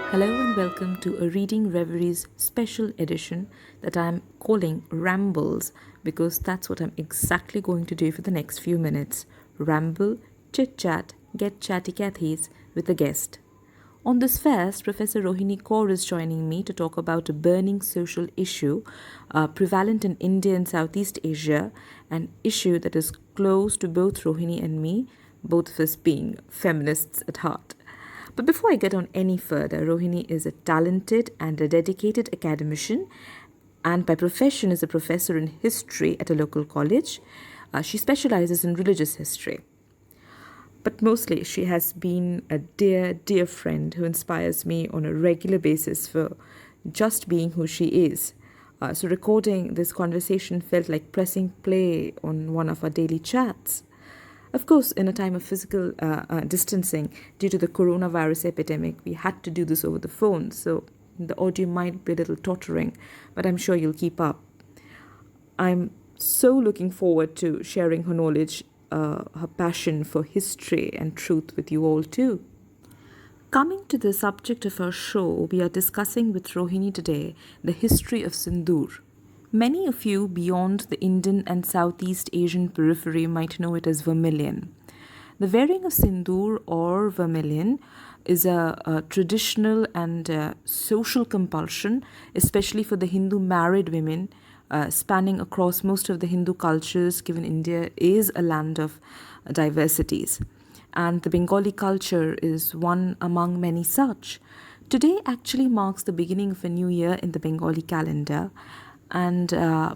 Hello and welcome to a Reading Reveries special edition that I'm calling Rambles because that's what I'm exactly going to do for the next few minutes. Ramble, chit chat, get chatty Cathy's with a guest. On this fest, Professor Rohini Kar is joining me to talk about a burning social issue prevalent in India and Southeast Asia, an issue that is close to both Rohini and me, both of us being feminists at heart. But before I get on any further, Rohini is a talented and a dedicated academician, and by profession is a professor in history at a local college. She specializes in religious history. But mostly, she has been a dear, dear friend who inspires me on a regular basis for just being who she is. So, recording this conversation felt like pressing play on one of our daily chats. Of course, in a time of physical distancing due to the coronavirus epidemic, we had to do this over the phone, so the audio might be a little tottering, but I'm sure you'll keep up. I'm so looking forward to sharing her knowledge, her passion for history and truth with you all too. Coming to the subject of our show, we are discussing with Rohini today the history of Sindoor. Many of you beyond the Indian and Southeast Asian periphery might know it as Vermillion. The wearing of Sindoor or Vermillion is a traditional and social compulsion, especially for the Hindu married women, spanning across most of the Hindu cultures, given India is a land of diversities. And the Bengali culture is one among many such. Today actually marks the beginning of a new year in the Bengali calendar, and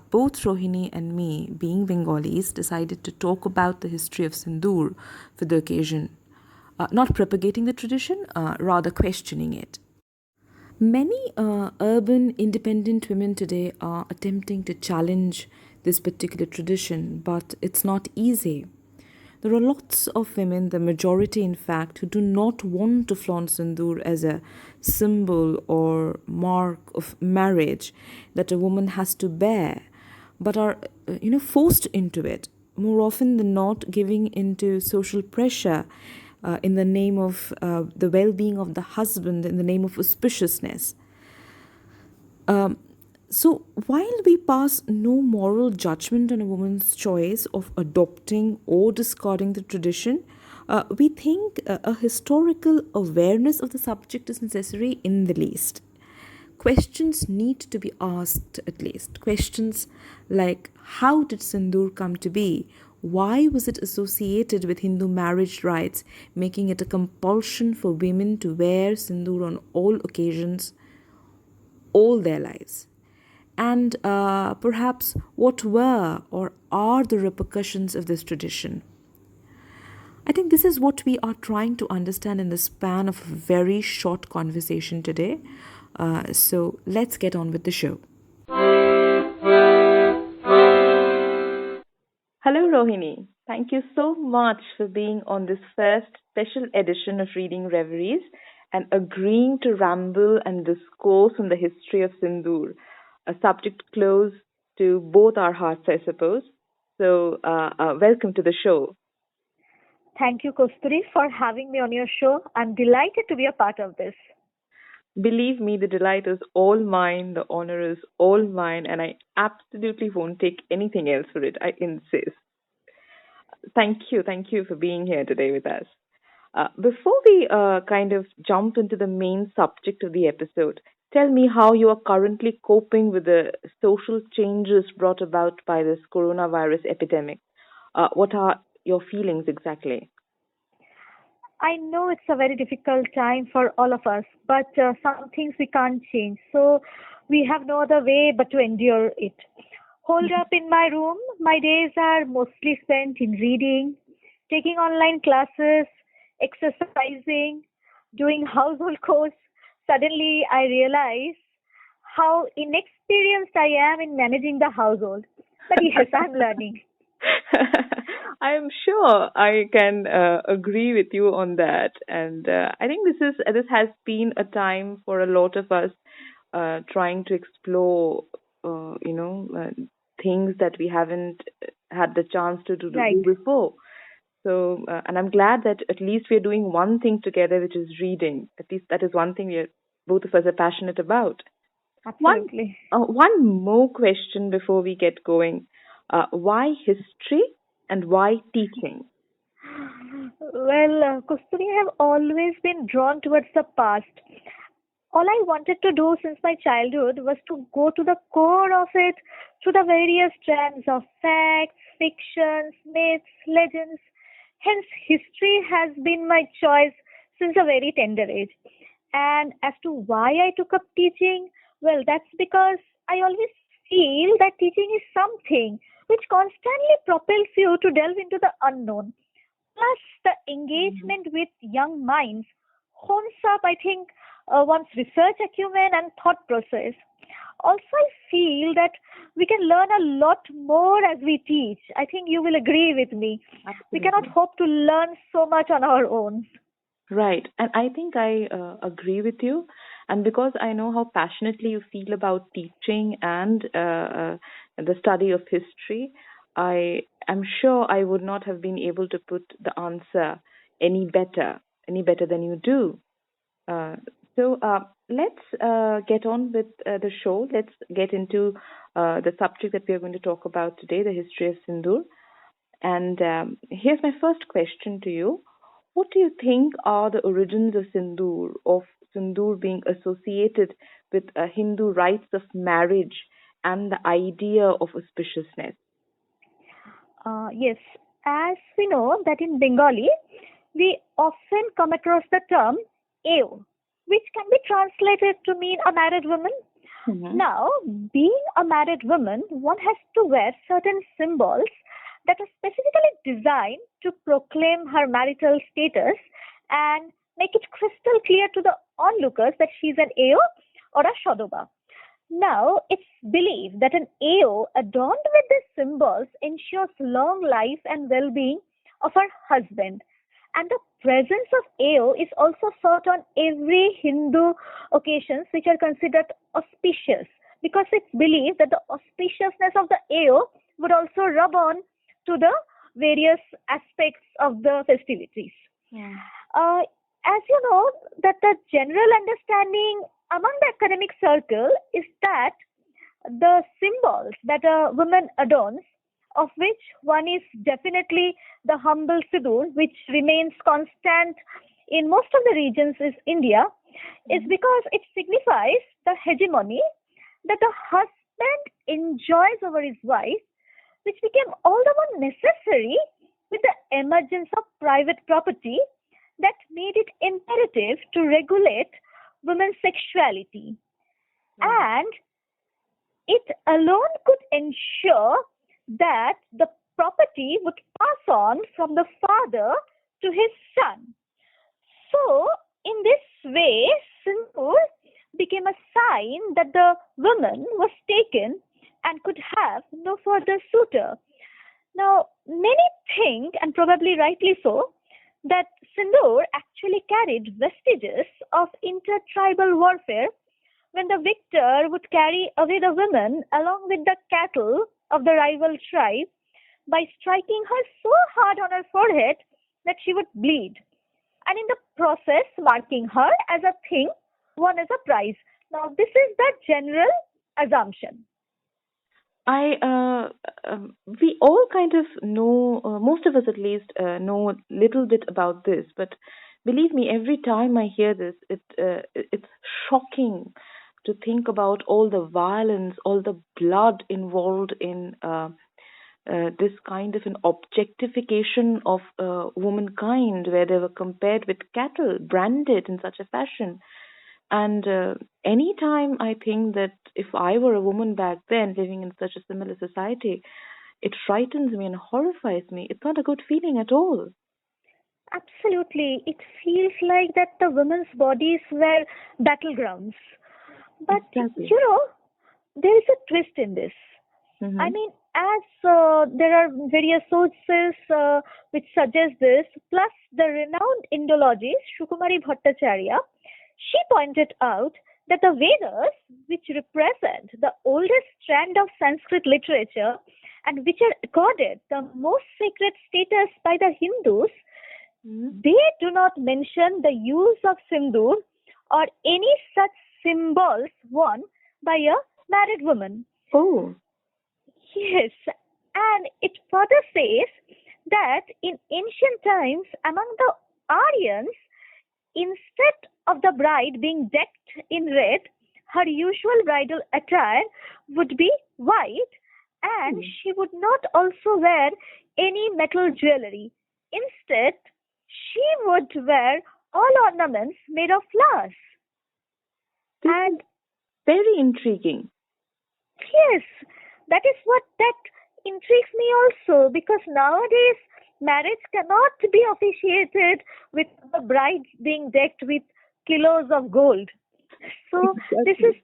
both Rohini and me, being Bengalis, decided to talk about the history of Sindoor for the occasion. Not propagating the tradition, rather questioning it. Many urban independent women today are attempting to challenge this particular tradition, but it's not easy. There are lots of women, the majority in fact, who do not want to flaunt sindoor as a symbol or mark of marriage that a woman has to bear, but are forced into it more often than not, giving into social pressure in the name of the well-being of the husband, in the name of auspiciousness. So, while we pass no moral judgment on a woman's choice of adopting or discarding the tradition, we think a historical awareness of the subject is necessary in the least. Questions need to be asked at least. Questions like how did Sindoor come to be? Why was it associated with Hindu marriage rites, making it a compulsion for women to wear Sindoor on all occasions, all their lives? And perhaps what were or are the repercussions of this tradition? I think this is what we are trying to understand in the span of a very short conversation today. So let's get on with the show. Hello, Rohini. Thank you so much for being on this first special edition of Reading Reveries and agreeing to ramble and discourse on the history of Sindoor, a subject close to both our hearts, I suppose. So, welcome to the show. Thank you, Kosturi, for having me on your show. I'm delighted to be a part of this. Believe me, the delight is all mine, the honor is all mine, and I absolutely won't take anything else for it. I insist. Thank you for being here today with us. Before we kind of jump into the main subject of the episode, tell me how you are currently coping with the social changes brought about by this coronavirus epidemic. What are your feelings exactly? I know it's a very difficult time for all of us, but some things we can't change. So we have no other way but to endure it. Holed up in my room, my days are mostly spent in reading, taking online classes, exercising, doing household chores. Suddenly, I realize how inexperienced I am in managing the household. But yes, I'm learning. I am sure I can agree with you on that, and I think this has been a time for a lot of us trying to explore, things that we haven't had the chance to Right. do before. So, and I'm glad that at least we're doing one thing together, which is reading. At least that is one thing we're both of us are passionate about. Absolutely. One more question before we get going. Why history and why teaching? Well, Kusturi, I have always been drawn towards the past. All I wanted to do since my childhood was to go to the core of it through the various strands of facts, fictions, myths, legends. Hence, history has been my choice since a very tender age. And as to why I took up teaching, well, that's because I always feel that teaching is something which constantly propels you to delve into the unknown. Plus, the engagement with young minds hones up, I think, one's research acumen and thought process. Also, I feel that we can learn a lot more as we teach. I think you will agree with me. We cannot Absolutely. hope to learn so much on our own. Right. And I think I agree with you. And because I know how passionately you feel about teaching and the study of history, I am sure I would not have been able to put the answer any better than you do. Uh, so let's get on with the show. Let's get into the subject that we are going to talk about today, the history of Sindoor. And here's my first question to you. What do you think are the origins of Sindoor being associated with Hindu rites of marriage and the idea of auspiciousness? Yes, as we know that in Bengali, we often come across the term "ew," which can be translated to mean a married woman. Hmm. Now, being a married woman, one has to wear certain symbols that are specifically designed to proclaim her marital status and make it crystal clear to the onlookers that she's an AO or a Shodoba. Now, it's believed that an AO adorned with these symbols ensures long life and well being of her husband. And the presence of AO is also sought on every Hindu occasions which are considered auspicious because it's believed that the auspiciousness of the AO would also rub on to the various aspects of the festivities. Hmm. Uh, as you know, that the general understanding among the academic circle is that the symbols that a woman adorns, of which one is definitely the humble sidur, which remains constant in most of the regions is India, is because it signifies the hegemony that the husband enjoys over his wife, which became all the more necessary with the emergence of private property that made it imperative to regulate women's sexuality. Right. And it alone could ensure that the property would pass on from the father to his son. So, in this way, Sindoor became a sign that the woman was taken and could have no further suitor. Now, many think, and probably rightly so, that Sindoor actually carried vestiges of intertribal warfare when the victor would carry away the women along with the cattle of the rival tribe by striking her so hard on her forehead that she would bleed, and in the process marking her as a thing won as a prize. Now, this is the general assumption. I we all kind of know, most of us at least know a little bit about this, but believe me, every time I hear this, it's shocking to think about all the violence, all the blood involved in this kind of an objectification of womankind, where they were compared with cattle, branded in such a fashion. And anytime I think that if I were a woman back then living in such a similar society, it frightens me and horrifies me. It's not a good feeling at all. Absolutely. It feels like that the women's bodies were battlegrounds. But, Exactly. there is a twist in this. I Mm-hmm. mean, as there are various sources which suggest this, plus the renowned Indologist Shukumari Bhattacharya, she pointed out that the Vedas, which represent the oldest strand of Sanskrit literature and which are accorded the most sacred status by the Hindus, Hmm. they do not mention the use of sindoor or any such symbols worn by a married woman. Oh. Yes, and it further says that in ancient times among the Aryans, instead of the bride being decked in red, her usual bridal attire would be white, and she would not also wear any metal jewelry. Instead, she would wear all ornaments made of flowers. This And is very intriguing. yes, that is what that intrigues me also, because nowadays marriage cannot be officiated with the bride being decked with kilos of gold. So Exactly.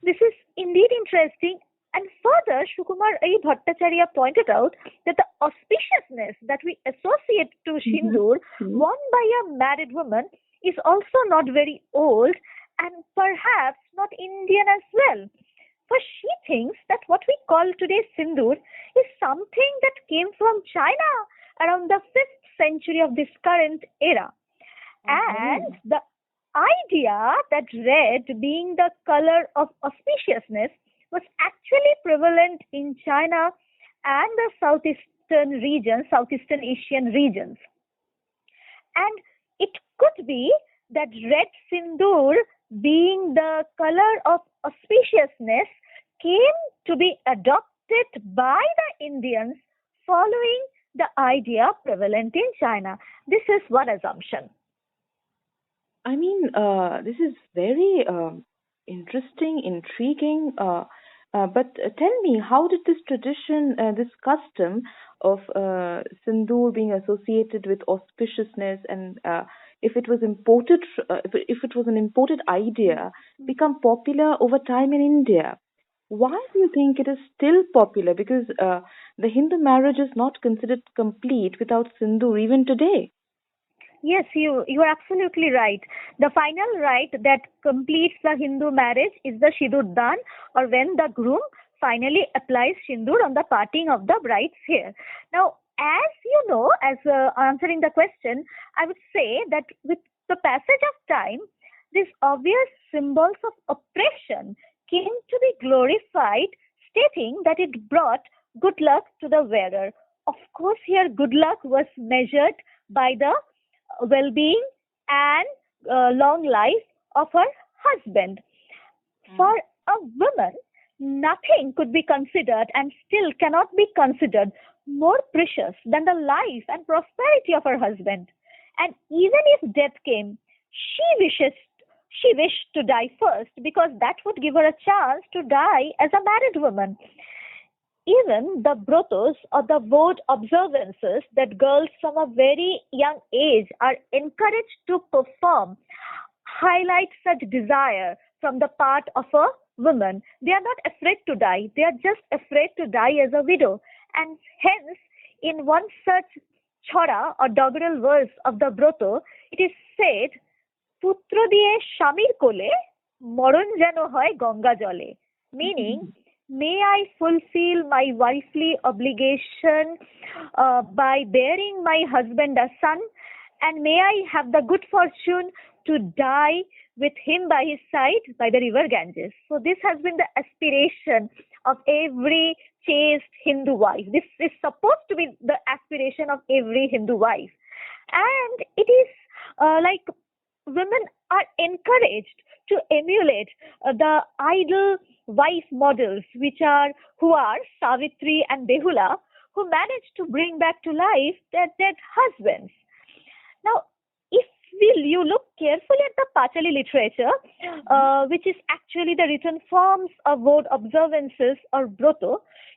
this is indeed interesting. And further, Shukumar A. Bhattacharya pointed out that the auspiciousness that we associate to Mhm. Sindoor Mhm. worn by a married woman is also not very old and perhaps not Indian as well. For she thinks that what we call today Sindoor is something that came from China around the 5th century of this current era. And Uh-huh. the idea that red being the color of auspiciousness was actually prevalent in China and the Southeastern Asian regions. And it could be that red sindoor, being the color of auspiciousness, came to be adopted by the Indians following the idea prevalent in China. This is one assumption. I mean, this is very interesting, intriguing. But tell me, how did this tradition, this custom of sindoor being associated with auspiciousness, and if it was imported, if it was an imported idea, become popular over time in India? Why do you think it is still popular? Because the Hindu marriage is not considered complete without sindoor even today. Yes, you are absolutely right. The final rite that completes the Hindu marriage is the Shidurdan, or when the groom finally applies Shindur on the parting of the bride's hair. Now, as you know, as answering the question, I would say that with the passage of time, these obvious symbols of oppression came to be glorified, stating that it brought good luck to the wearer. Of course, here good luck was measured by the well-being and long life of her husband. For a woman, nothing could be considered and still cannot be considered more precious than the life and prosperity of her husband. And even if death came, she wished to die first, because that would give her a chance to die as a married woman. Even the brothos, or the vowed observances that girls from a very young age are encouraged to perform, highlight such desire from the part of a woman. They are not afraid to die, they are just afraid to die as a widow. And hence, in one such chora or doggerel verse of the broto, it is said, পুত্র দিয়ে স্বামীর কোলে মরণ যেন হয় গঙ্গা জলে, meaning may I fulfill my wifely obligation by bearing my husband a son, and may I have the good fortune to die with him by his side by the river Ganges. So this has been the aspiration of every chaste Hindu wife. This is supposed to be the aspiration of every Hindu wife. And it is like women are encouraged to emulate the idol wife models, which are who are Savitri and Behula, who managed to bring back to life their dead husbands. Now, if you look carefully at the Pachali literature, which is actually the written forms of vowed observances or broto,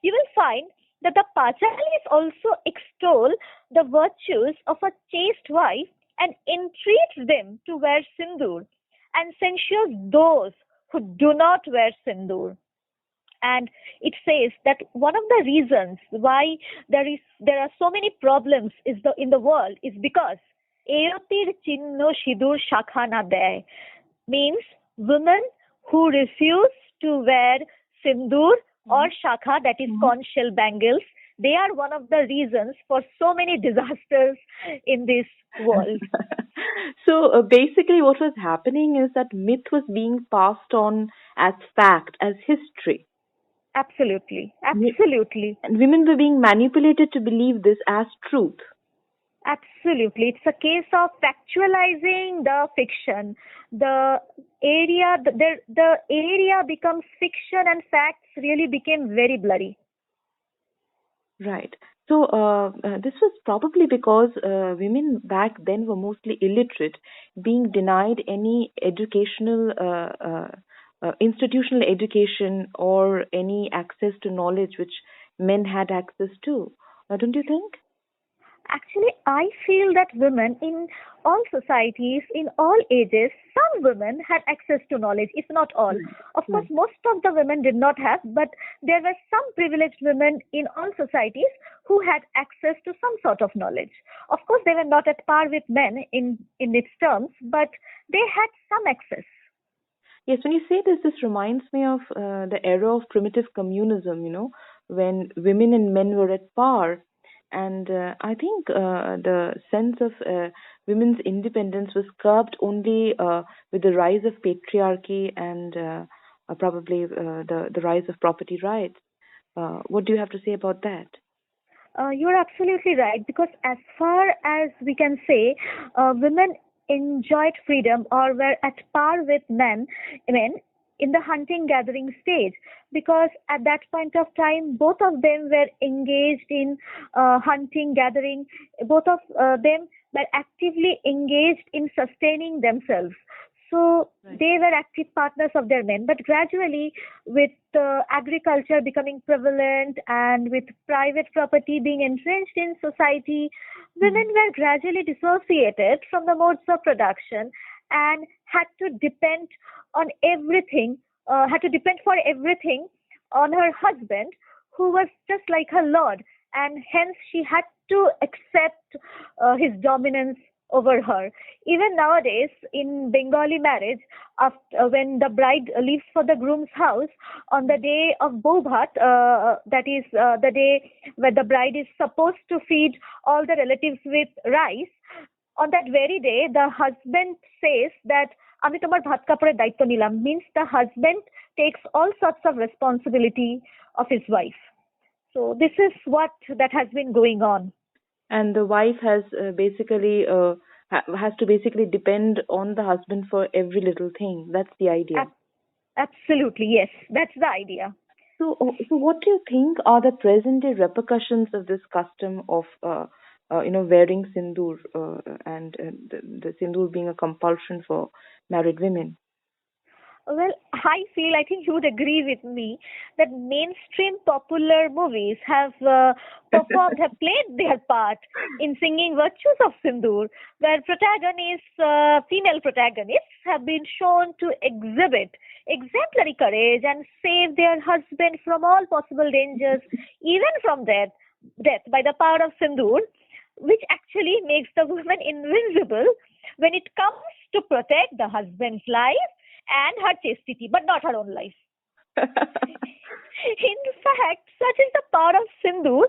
you will find that the Pachalis also extol the virtues of a chaste wife and entreats them to wear sindoor, and censures those who do not wear sindoor. And it says that one of the reasons why there are so many problems in the world is because eyotir chinno সিঁদুর শাখা না দেয়, means women who refuse to wear sindoor or shakha, that is conch shell bangles, they are one of the reasons for so many disasters in this world. So basically, what was happening is that myth was being passed on as fact, as history. Absolutely, Wo- absolutely. And women were being manipulated to believe this as truth. Absolutely. It's a case of factualizing the fiction. The area becomes fiction and facts really became very blurry. Right. So this was probably because women back then were mostly illiterate, being denied any institutional education or any access to knowledge which men had access to. Don't you think? Actually, I feel that women in all societies, in all ages, some women had access to knowledge, if not all. Right. Of course, Right. most of the women did not have, but there were some privileged women in all societies who had access to some sort of knowledge. Of course, they were not at par with men in its terms, but they had some access. Yes, when you say this, this reminds me of the era of primitive communism, when women and men were at par. And I think the sense of women's independence was curbed only with the rise of patriarchy and probably the rise of property rights. What do you have to say about that? You're absolutely right because as far as we can say, women enjoyed freedom or were at par with men in the hunting gathering stage because at that point of time both of them were engaged in hunting gathering. Both of them were actively engaged in sustaining themselves. So Right. they were active partners of their men, but gradually with agriculture becoming prevalent and with private property being entrenched in society, women Mm. were gradually dissociated from the modes of production and on everything, had to depend for everything on her husband, who was just like her lord, and hence she had to accept his dominance over her. Even nowadays, in Bengali marriage, after, when the bride leaves for the groom's house, on the day of Bobhat, that is the day where the bride is supposed to feed all the relatives with rice, on that very day, the husband says that আমি তোমার ভাত কাপড়ের দায়িত্ব নিলাম, means the husband takes all sorts of responsibility of his wife. So this is what that has been going on. And the wife has has to basically depend on the husband for every little thing. That's the idea. Absolutely, yes, that's the idea. So what do you think are the present day repercussions of this custom of, wearing sindoor and the sindoor being a compulsion for married women? Well, I think you would agree with me that mainstream popular movies have played their part in singing virtues of Sindoor, where female protagonists have been shown to exhibit exemplary courage and save their husband from all possible dangers, even from death by the power of Sindoor, which actually makes the woman invincible when it comes to protect the husband's life and her chastity, but not her own life. In fact, such is the power of Sindoor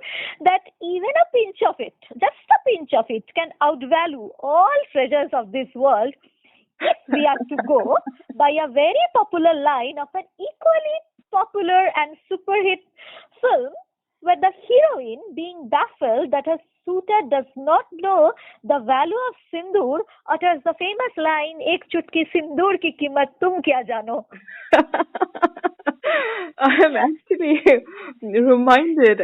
that even a pinch of it, just a pinch of it, can outvalue all treasures of this world if we are to go by a very popular line of an equally popular and super hit film where the heroine, being baffled that her suitor does not know the value of sindoor, utters the famous line, "Ek chutki sindoor ki कीमत tum kya jano." I am actually reminded,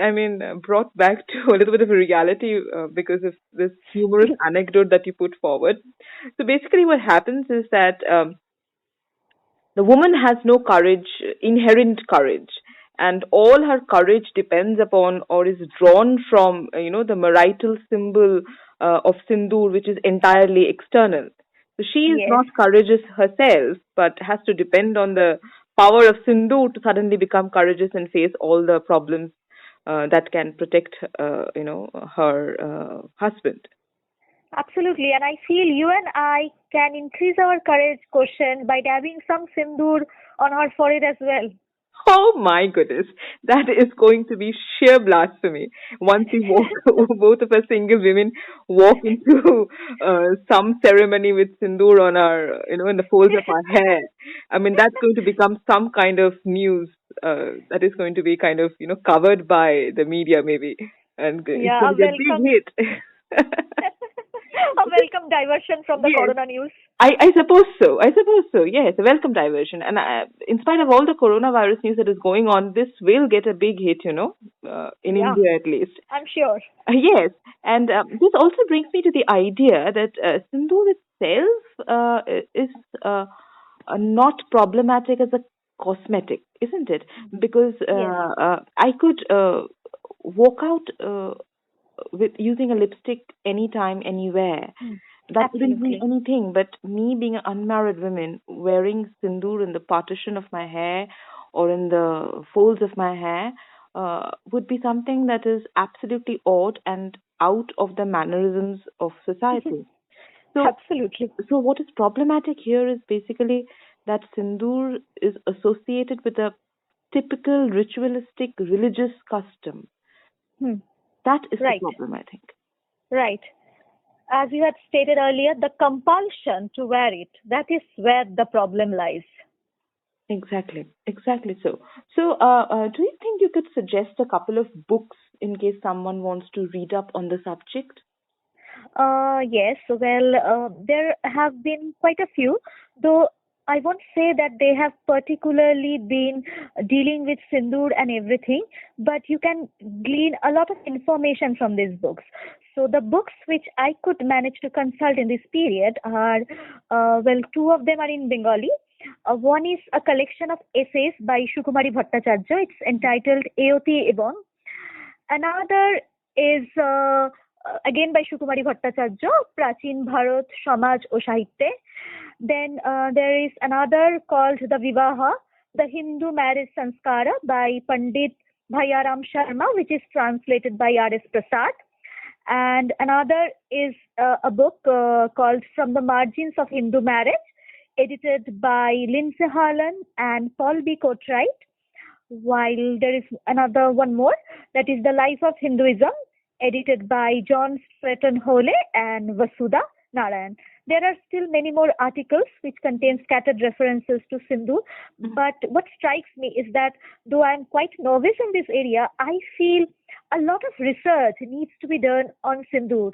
brought back to a little bit of a reality because of this humorous anecdote that you put forward. So basically, what happens is that the woman has no courage, inherent courage, and all her courage depends upon or is drawn from, the marital symbol of sindoor, which is entirely external. So she is Yes, not courageous herself, but has to depend on the power of sindoor to suddenly become courageous and face all the problems that can protect, her husband. absolutely. And I feel you and I can increase our courage quotient by dabbing some sindoor on our forehead as well. Oh my goodness, that is going to be sheer blasphemy. Once we walk, both of us single women walk into some ceremony with sindoor on our, in the folds of our hair. I mean, that's going to become some kind of news that is going to be kind of, covered by the media maybe, and it's Yeah, going to be a big hit. a welcome diversion from the Yes. corona news. I suppose so. I suppose so. Yes, a welcome diversion. And in spite of all the coronavirus news that is going on, this will get a big hit, in Yeah, India at least. I'm sure. Yes, and this also brings me to the idea that Sindoor itself is not problematic as a cosmetic, isn't it? Because Yes. I could walk out with using a lipstick anytime, anywhere. Mm. That wouldn't mean Absolutely. anything, but me being an unmarried woman wearing sindoor in the partition of my hair or in the folds of my hair would be something that is absolutely odd and out of the mannerisms of society. So, Absolutely. so what is problematic here is basically that sindoor is associated with a typical ritualistic religious custom. Hmm. That is the Right. problem, I think. Right. As you had stated earlier, the compulsion to wear it, that is where the problem lies. Exactly, exactly so. So, do you think you could suggest a couple of books in case someone wants to read up on the subject? Yes, well, there have been quite a few, though I won't say that they have particularly been dealing with Sindoor and everything, but you can glean a lot of information from these books. So the books which I could manage to consult in this period are, well, two of them are in Bengali. One is a collection of essays by Sukumari Bhattacharya. It's entitled Eoti Ebon. Another is again by Sukumari Bhattacharya, Prachin Bharat, Samaj o Sahitye. Then there is another called The Vivaha, The Hindu Marriage Sanskara by Pandit Bhayaram Sharma, which is translated by R.S. Prasad. And another is a book called From the Margins of Hindu Marriage, edited by Lindsay Harlan and Paul B. Cotright, while there is another one more, that is The Life of Hinduism, edited by John Stratton Hole and Vasudha Narayan. There are still many more articles which contain scattered references to Sindhu, but what strikes me is that though I am quite novice in this area, I feel a lot of research needs to be done on Sindoor.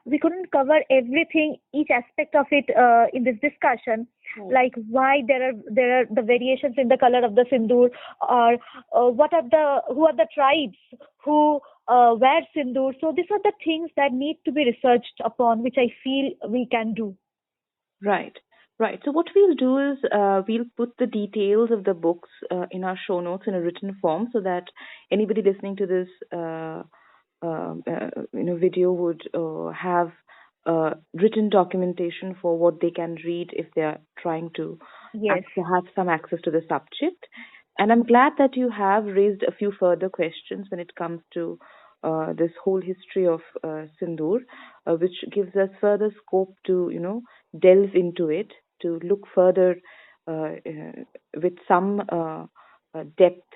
We couldn't cover everything, each aspect of it in this discussion, like why there are the variations in the color of the Sindoor, or what are the who are the tribes who wear Sindoor. So these are the things that need to be researched upon, which I feel we can do. Right, right. So what we'll do is we'll put the details of the books in our show notes in a written form so that anybody listening to this video would have written documentation for what they can read if they are trying to Yes. have some access to the subject. And I'm glad that you have raised a few further questions when it comes to this whole history of Sindoor, which gives us further scope to, delve into it, to look further with some depth,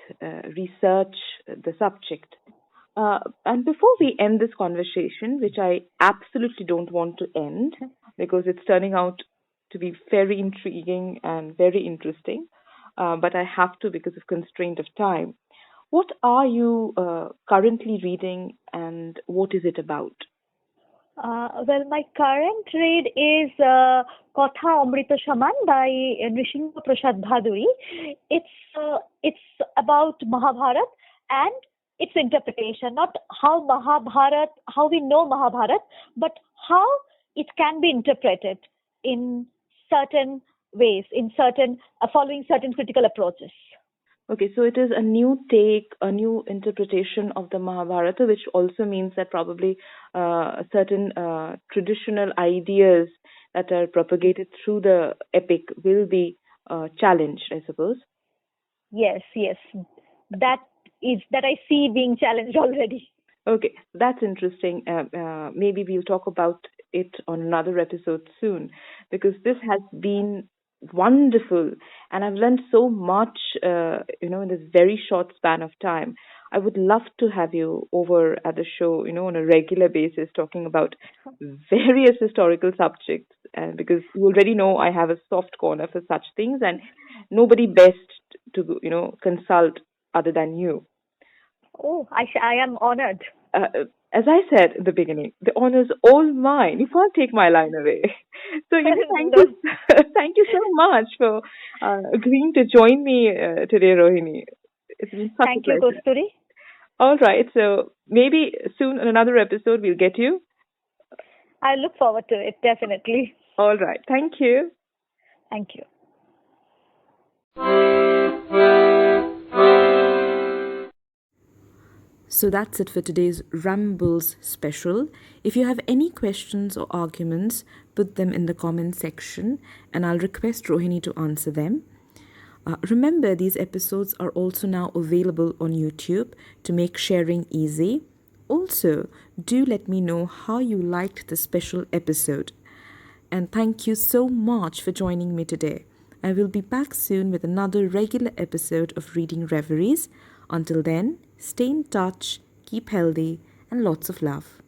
research the subject. And before we end this conversation, which I absolutely don't want to end because it's turning out to be very intriguing and very interesting, but I have to because of constraint of time. What are you currently reading and what is it about? Well, my current read is Kotha Amrita Shaman by Nrsimha Prasad Bhaduri. It's about Mahabharat and its interpretation, not how we know Mahabharat, but how it can be interpreted in certain ways, in certain following certain critical approaches. Okay, so it is a new take, a new interpretation of the Mahabharata, which also means that probably certain traditional ideas that are propagated through the epic will be challenged, I suppose. Yes, yes, that that I see being challenged already. Okay, that's interesting. Maybe we'll talk about it on another episode soon because this has been wonderful, and I've learned so much, in this very short span of time. I would love to have you over at the show, on a regular basis, talking about various historical subjects, because you already know I have a soft corner for such things, and nobody best to, consult other than you. Oh, I am honored. As I said in the beginning, the honor's all mine. You can't take my line away. So, thank No, you, thank you so much for agreeing to join me today, Rohini. It's been such a thank you, pleasure. Kosturi. All right, so maybe soon in another episode we'll get you. I look forward to it, definitely. All right, thank you. Thank you. So that's it for today's Rambles special. If you have any questions or arguments, put them in the comment section and I'll request Rohini to answer them. Remember, these episodes are also now available on YouTube to make sharing easy. Also, do let me know how you liked the special episode. And thank you so much for joining me today. I will be back soon with another regular episode of Reading Reveries. Until then, stay in touch, keep healthy, and lots of love.